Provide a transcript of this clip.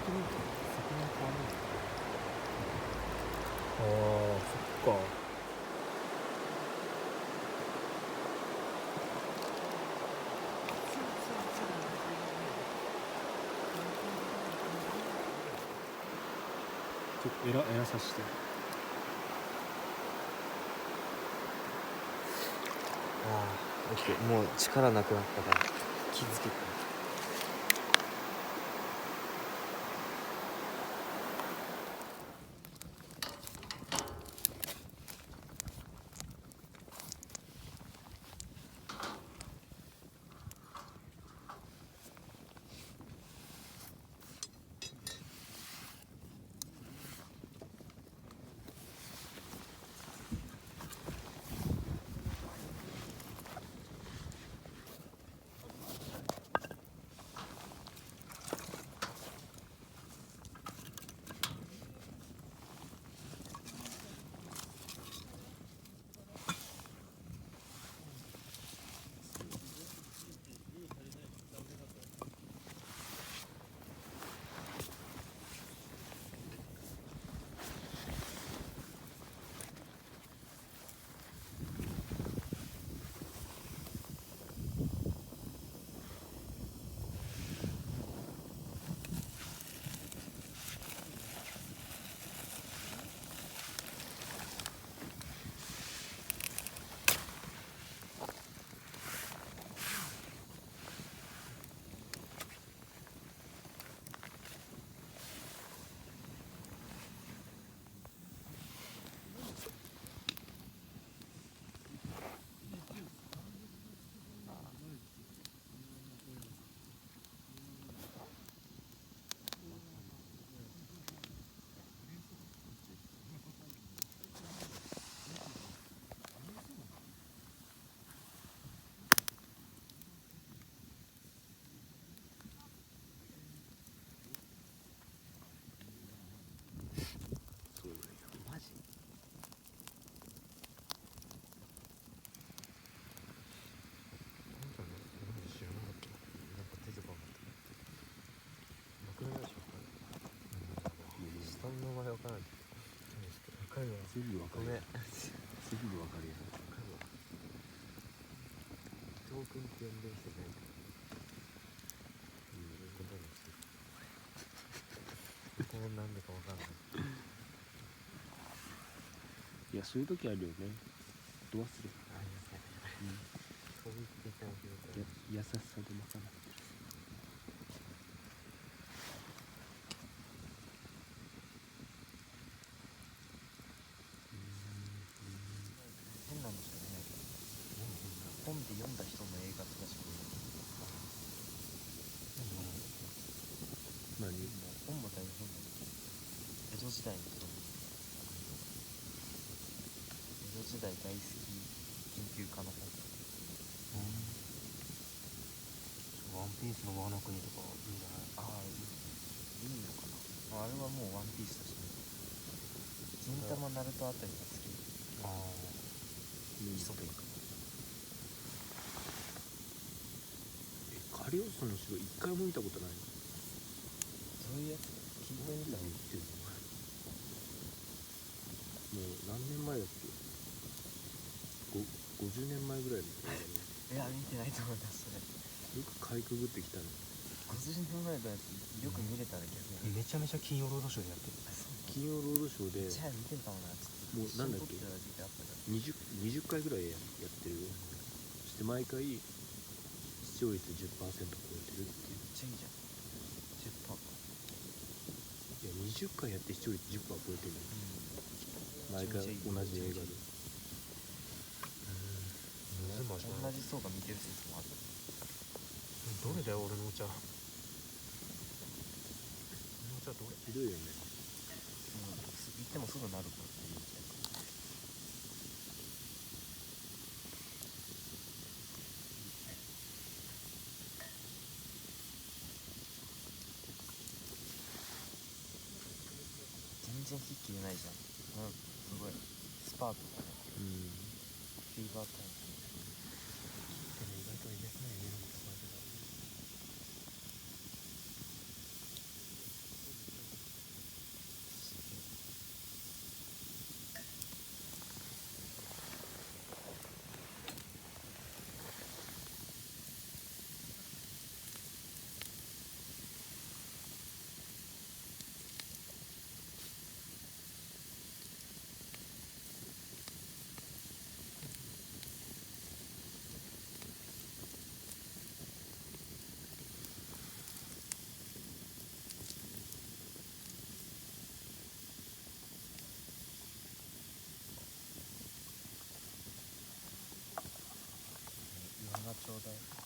変わらない。ああ、そっか。ちょっとエラさして。ああ、オッケー。もう力なくなったから気づけて。マジ？なんで知らなかったの？なんか出てこなかった。僕の名詞わかる？下の名前わからない。わかるわ。すぐわかる。ごめん。すぐわかるよ。わかるわ。伊藤君って呼んでる人いないから。ことにしてる。こうなんでかわかんない。いや、そういう時あるよね。どうする？ありますね。そう言っていただけると。優しさでまかな。変なのしか見ないから。本で読んだ人の映画とかしか見ない。何？本も大変だけど、江戸時代の人も江戸時代大好き研究家の本とか。ワンピースのワノ国とかいいんじゃない？ああ、いいのかな。あれはもうワンピースだしね。銀玉ナルトあたりが好き。ああ、イソベイク。カリオスの城一回も見たことないの？そういうやつ聞いてみたらいい。言ってるの？もう何年前だっけ？50年前ぐらいの映画ね。いや、見てないと思います。それよくかいくぐってきたね。50年前のやつよく見れたら逆に。めちゃめちゃ金曜ロードショーでやってる。金曜ロードショーでじゃあ見てるかもな。ちょっともうなんだっけ、一緒に撮ってた時期あったから。 20回ぐらいやってるよ。そして毎回視聴率 10% 超えてるっていう。めっちゃいいじゃん。10%。いや、20回やって視聴率 10% 超えてるの。毎回同じ映画で。同じ層が見てる説もある。どれだよ、俺のお茶。俺のお茶どれ？ひどいよね。言ってもすぐなるからっていう。全然筆記出ないじゃん。すごいスパークだね。フィーバータイム。でも意外とえげつないエネルギー高いけど。ちょうだい。